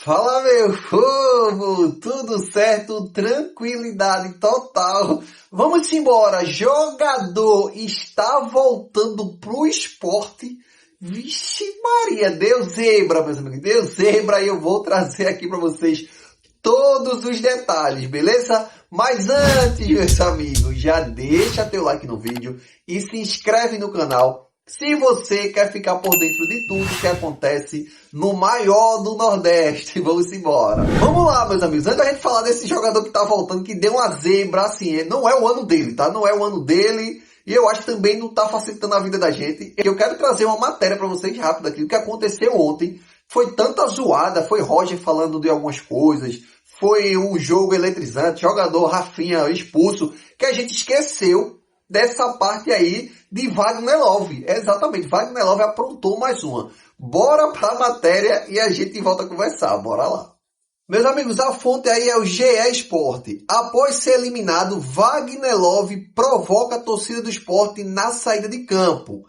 Fala, meu povo! Tudo certo? Tranquilidade total. Vamos embora. Jogador está voltando pro esporte. Vixe Maria, deu zebra, meus amigos. Deu zebra e eu vou trazer aqui para vocês todos os detalhes, beleza? Mas antes, meus amigos, já deixa teu like no vídeo e se inscreve no canal. Se você quer ficar por dentro de tudo que acontece no maior do Nordeste, vamos embora. Vamos lá, meus amigos. Antes da gente falar desse jogador que tá voltando, que deu uma zebra, assim, não é o ano dele, tá? Não é o ano dele. E eu acho que também não tá facilitando a vida da gente. Eu quero trazer uma matéria para vocês rápido aqui. O que aconteceu ontem foi tanta zoada. Foi Roger falando de algumas coisas. Foi um jogo eletrizante. Jogador Rafinha expulso. Que a gente esqueceu dessa parte aí de Wagner Love. Exatamente, Wagner Love aprontou mais uma. Bora pra matéria e a gente volta a conversar. Bora lá. Meus amigos, a fonte aí é o GE Sport. Após ser eliminado, Wagner Love provoca a torcida do Sport na saída de campo.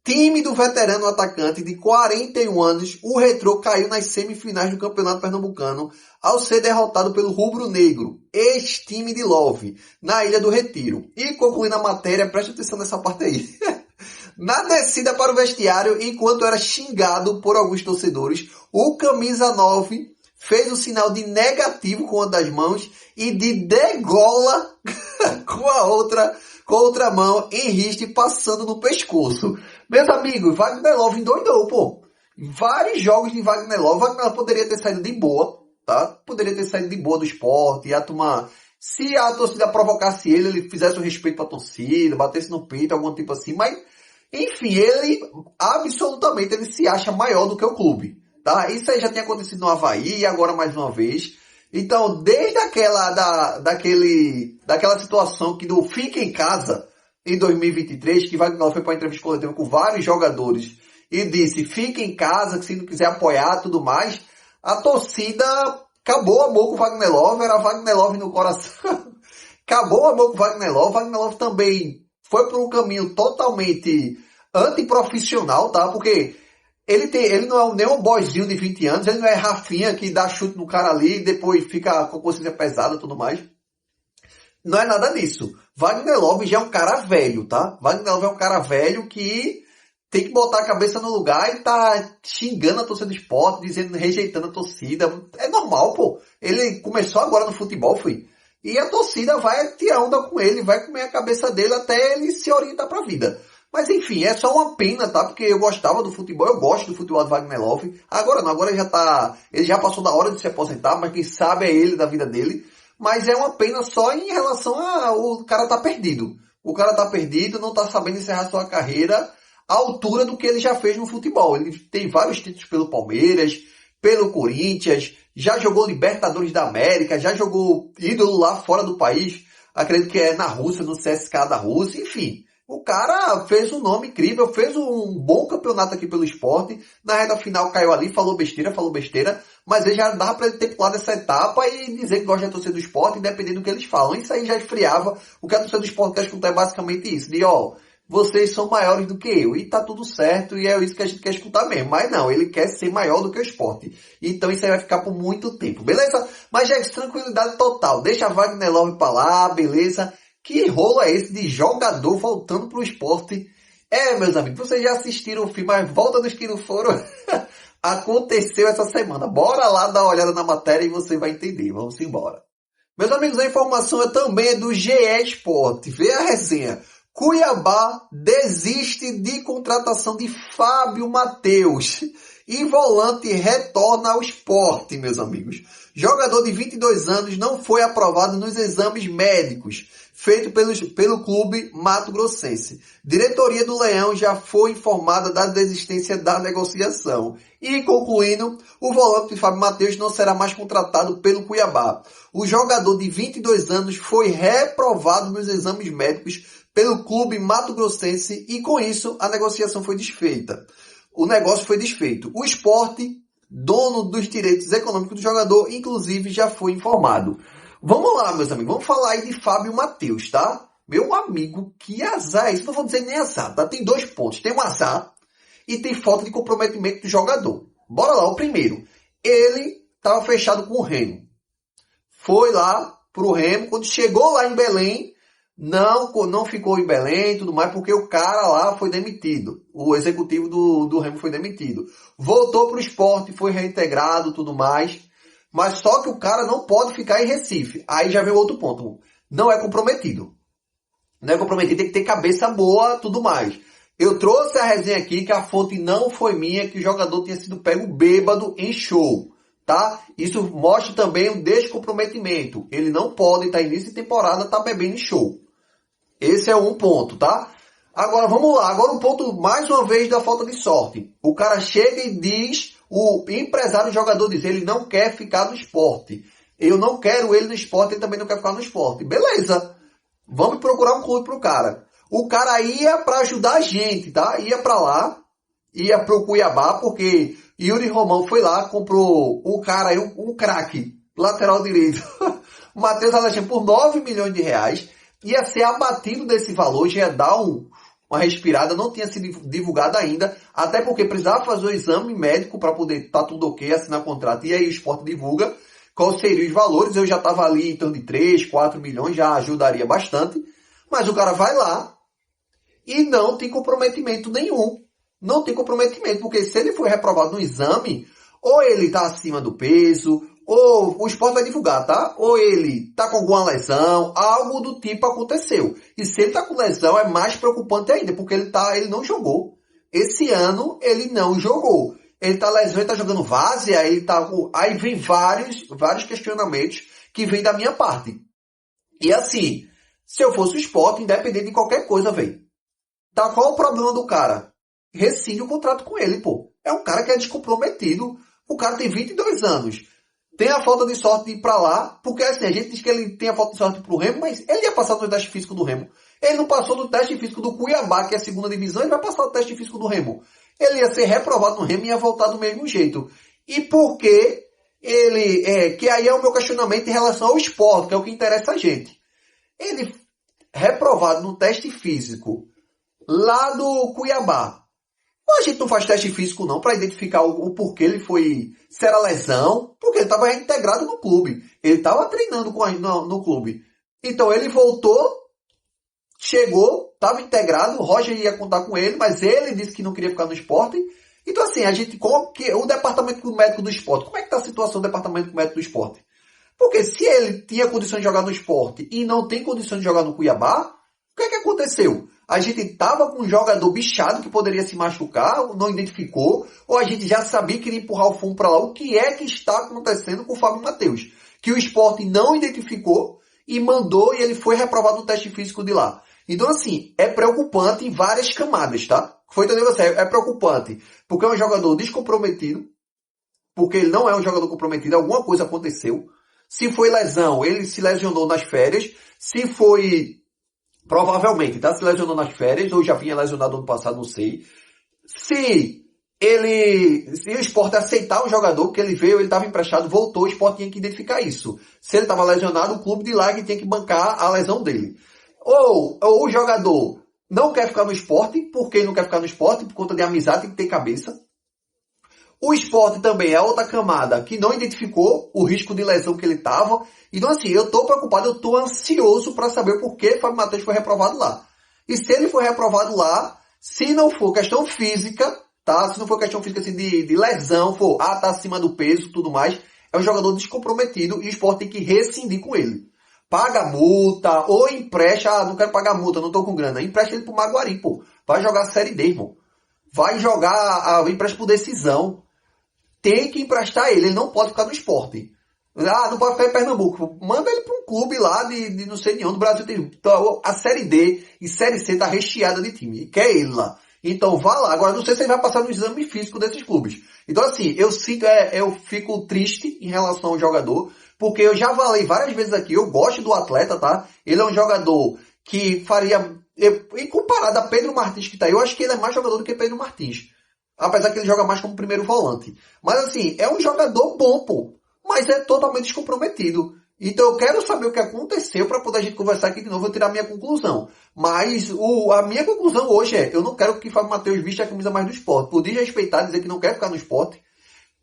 Time do veterano atacante de 41 anos, o Retrô caiu nas semifinais do Campeonato Pernambucano ao ser derrotado pelo Rubro Negro, ex-time de Love, na Ilha do Retiro. E concluindo a matéria, preste atenção nessa parte aí. Na descida para o vestiário, enquanto era xingado por alguns torcedores, o camisa 9 fez o sinal de negativo com uma das mãos e de degola com a outra mão em riste passando no pescoço. Meus amigos, Wagner Love endoidou, pô. Vários jogos de Wagner Love. Wagner Love poderia ter saído de boa, tá? Poderia ter saído de boa do esporte, ia tomar... Se a torcida provocasse ele fizesse o respeito pra torcida, batesse no peito, algum tipo assim, mas... Enfim, ele absolutamente ele se acha maior do que o clube, tá? Isso aí já tinha acontecido no Avaí e agora mais uma vez. Então, desde daquela situação que do Fica em Casa, em 2023, que Wagner foi para a entrevista coletiva com vários jogadores e disse, fica em casa, que se não quiser apoiar, tudo mais, a torcida acabou o amor com o Wagner Love, era Wagner Love no coração. Acabou o amor com o Wagner Love também foi por um caminho totalmente antiprofissional, tá? Porque ele não é nem um boyzinho de 20 anos, ele não é Rafinha que dá chute no cara ali e depois fica com a consciência pesada e tudo mais. Não é nada disso. Wagner Love já é um cara velho, tá? Wagner Love é um cara velho que tem que botar a cabeça no lugar e tá xingando a torcida do esporte, rejeitando a torcida. É normal, pô. Ele começou agora no futebol, foi. E a torcida vai tirar onda com ele, vai comer a cabeça dele até ele se orientar pra vida. Mas enfim, é só uma pena, tá? Porque eu gostava do futebol, eu gosto do futebol de Wagner Love. Agora não, agora ele já passou da hora de se aposentar, mas quem sabe é ele da vida dele. Mas é uma pena só em relação o cara tá perdido. O cara tá perdido, não tá sabendo encerrar sua carreira à altura do que ele já fez no futebol. Ele tem vários títulos pelo Palmeiras, pelo Corinthians, já jogou Libertadores da América, já jogou ídolo lá fora do país, acredito que é na Rússia, no CSKA da Rússia, enfim. O cara fez um nome incrível, fez um bom campeonato aqui pelo esporte. Na reta final caiu ali, falou besteira, mas ele já dava para ele ter pulado essa etapa e dizer que gosta da torcida do esporte, independente do que eles falam. Isso aí já esfriava. O que a torcida do esporte quer escutar é basicamente isso, de vocês são maiores do que eu, e tá tudo certo, e é isso que a gente quer escutar mesmo. Mas não, ele quer ser maior do que o esporte. Então isso aí vai ficar por muito tempo, beleza? Mas, gente, tranquilidade total. Deixa a Wagner Love pra lá, beleza? Que rolo é esse de jogador voltando pro esporte? Meus amigos, vocês já assistiram o filme, mas volta dos que não foram. Aconteceu essa semana. Bora lá dar uma olhada na matéria e você vai entender. Vamos embora. Meus amigos, a informação também é do GE Sport. Vê a resenha. Cuiabá desiste de contratação de Fábio Matheus e volante retorna ao esporte, meus amigos. Jogador de 22 anos não foi aprovado nos exames médicos feitos pelo clube Mato Grossense. Diretoria do Leão já foi informada da desistência da negociação. E concluindo, o volante Fábio Matheus não será mais contratado pelo Cuiabá. O jogador de 22 anos foi reprovado nos exames médicos pelo clube Mato Grossense e com isso a negociação foi desfeita. O negócio foi desfeito. O Sport, dono dos direitos econômicos do jogador, inclusive já foi informado. Vamos lá, meus amigos, vamos falar aí de Fábio Matheus, tá? Meu amigo, que azar é isso? Não vou dizer nem azar, tá? Tem 2 pontos. Tem um azar e tem falta de comprometimento do jogador. Bora lá, o primeiro. Ele estava fechado com o Remo. Foi lá pro Remo, quando chegou lá em Belém, não ficou em Belém e tudo mais, porque o cara lá foi demitido. O executivo do Remo foi demitido. Voltou pro Sport, foi reintegrado tudo mais. Mas só que o cara não pode ficar em Recife. Aí já vem outro ponto. Não é comprometido. Não é comprometido, tem que ter cabeça boa tudo mais. Eu trouxe a resenha aqui que a fonte não foi minha, que o jogador tinha sido pego bêbado em show. Tá? Isso mostra também o descomprometimento. Ele não pode estar início de temporada, estar bebendo em show. Esse é um ponto, tá? Agora vamos lá. Agora um ponto mais uma vez da falta de sorte. O cara chega e diz, o empresário, o jogador diz, ele não quer ficar no esporte. Eu não quero ele no esporte, ele também não quer ficar no esporte. Beleza. Vamos procurar um clube pro cara. O cara ia para ajudar a gente, tá? Ia para lá, ia pro Cuiabá, porque Yuri Romão foi lá, comprou um cara aí, um craque, lateral direito, Matheus Alexandre, por 9 milhões de reais. Ia ser abatido desse valor, já ia dar uma respirada, não tinha sido divulgado ainda, até porque precisava fazer o exame médico para poder estar tudo ok, assinar contrato, e aí o esporte divulga quais seriam os valores. Eu já estava ali em torno de 3, 4 milhões, já ajudaria bastante, mas o cara vai lá e não tem comprometimento nenhum. Não tem comprometimento, porque se ele for reprovado no exame, ou ele está acima do peso, ou o esporte vai divulgar, tá? Ou ele está com alguma lesão, algo do tipo aconteceu. E se ele está com lesão, é mais preocupante ainda, porque ele não jogou. Esse ano, ele não jogou. Ele está lesionado, ele está jogando várzea, aí vem vários questionamentos que vêm da minha parte. E assim, se eu fosse o esporte, independente de qualquer coisa, velho. Tá, qual o problema do cara? Rescinde o contrato com ele, pô. É um cara que é descomprometido. O cara tem 22 anos. Tem a falta de sorte de ir pra lá, porque assim, a gente diz que ele tem a falta de sorte pro Remo, mas ele ia passar no teste físico do Remo. Ele não passou no teste físico do Cuiabá, que é a segunda divisão, ele vai passar no teste físico do Remo. Ele ia ser reprovado no Remo e ia voltar do mesmo jeito. E por que ele... que aí é o meu questionamento em relação ao esporte, que é o que interessa a gente. Ele reprovado no teste físico lá do Cuiabá. A gente não faz teste físico não para identificar o porquê ele foi, se era lesão, porque ele estava reintegrado no clube. Ele estava treinando no clube. Então ele voltou, chegou, estava integrado, o Roger ia contar com ele, mas ele disse que não queria ficar no esporte. Então assim, o departamento médico do esporte, como é que está a situação do departamento médico do esporte? Porque se ele tinha condições de jogar no esporte e não tem condições de jogar no Cuiabá, o que é que aconteceu? A gente estava com um jogador bichado que poderia se machucar, não identificou, ou a gente já sabia que iria empurrar o fumo para lá. O que é que está acontecendo com o Fábio Matheus? Que o esporte não identificou e mandou e ele foi reprovado no teste físico de lá. Então assim, é preocupante em várias camadas, tá? Foi entender você? É preocupante porque é um jogador descomprometido, porque ele não é um jogador comprometido, alguma coisa aconteceu. Se foi lesão, ele se lesionou nas férias. Se foi... Provavelmente, tá? Se lesionou nas férias, ou já vinha lesionado ano passado, não sei. Se o esporte aceitar o jogador, porque ele veio, ele estava emprestado, voltou, o esporte tinha que identificar isso. Se ele estava lesionado, o clube de lá que tinha que bancar a lesão dele. Ou o jogador não quer ficar no esporte, porque ele não quer ficar no esporte, por conta de amizade, tem que ter cabeça. O esporte também é outra camada que não identificou o risco de lesão que ele estava. Então assim, eu estou preocupado, eu estou ansioso para saber por que Fábio Matheus foi reprovado lá. E se ele foi reprovado lá, se não for questão física, tá? Se não for questão física assim, de lesão, tá acima do peso, tudo mais, é um jogador descomprometido e o esporte tem que rescindir com ele. Paga multa ou empresta, não quero pagar multa, não estou com grana. Empresta ele pro Maguari, pô. Vai jogar a Série D, irmão. Vai jogar, empréstimo por decisão. Tem que emprestar ele não pode ficar no esporte. Não pode ficar em Pernambuco. Manda ele para um clube lá de não sei de onde. O Brasil tem a Série D e Série C tá recheada de time. E quer ele lá. Então vá lá. Agora não sei se ele vai passar no exame físico desses clubes. Então assim, eu fico triste em relação ao jogador, porque eu já falei várias vezes aqui, eu gosto do atleta, tá? Ele é um jogador que faria... Em comparado a Pedro Martins que tá aí, eu acho que ele é mais jogador do que Pedro Martins. Apesar que ele joga mais como primeiro volante. Mas assim, é um jogador bom, pô. Mas é totalmente descomprometido. Então eu quero saber o que aconteceu para poder a gente conversar aqui de novo e tirar a minha conclusão. Mas a minha conclusão hoje eu não quero que Fábio Matheus vista a camisa mais do esporte. Podia respeitar, dizer que não quer ficar no esporte.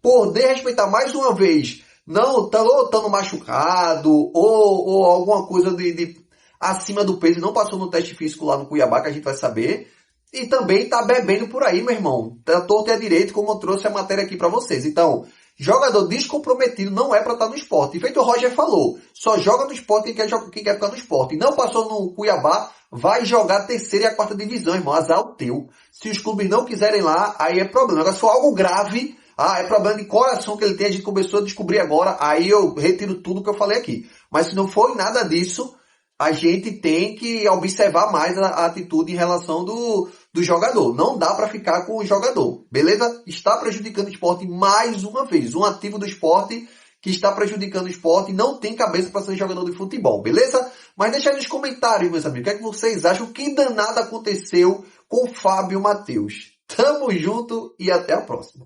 por desrespeitar mais uma vez, não estando machucado ou alguma coisa de acima do peso, não passou no teste físico lá no Cuiabá, que a gente vai saber. E também tá bebendo por aí, meu irmão. Tá torto e à direito, como eu trouxe a matéria aqui para vocês. Então, jogador descomprometido não é para estar no esporte. E feito o Roger falou, só joga no esporte quem quer ficar no esporte. E não passou no Cuiabá, vai jogar a terceira e a quarta divisão, irmão. Azar o teu. Se os clubes não quiserem lá, aí é problema. Agora, se for algo grave, é problema de coração que ele tem, a gente começou a descobrir agora, aí eu retiro tudo que eu falei aqui. Mas se não for nada disso, a gente tem que observar mais a atitude em relação do jogador. Não dá para ficar com o jogador, beleza? Está prejudicando o esporte mais uma vez. Um ativo do esporte que está prejudicando o esporte e não tem cabeça para ser jogador de futebol, beleza? Mas deixa aí nos comentários, meus amigos, o que é que vocês acham? Que danado aconteceu com o Fábio Matheus? Tamo junto e até a próxima.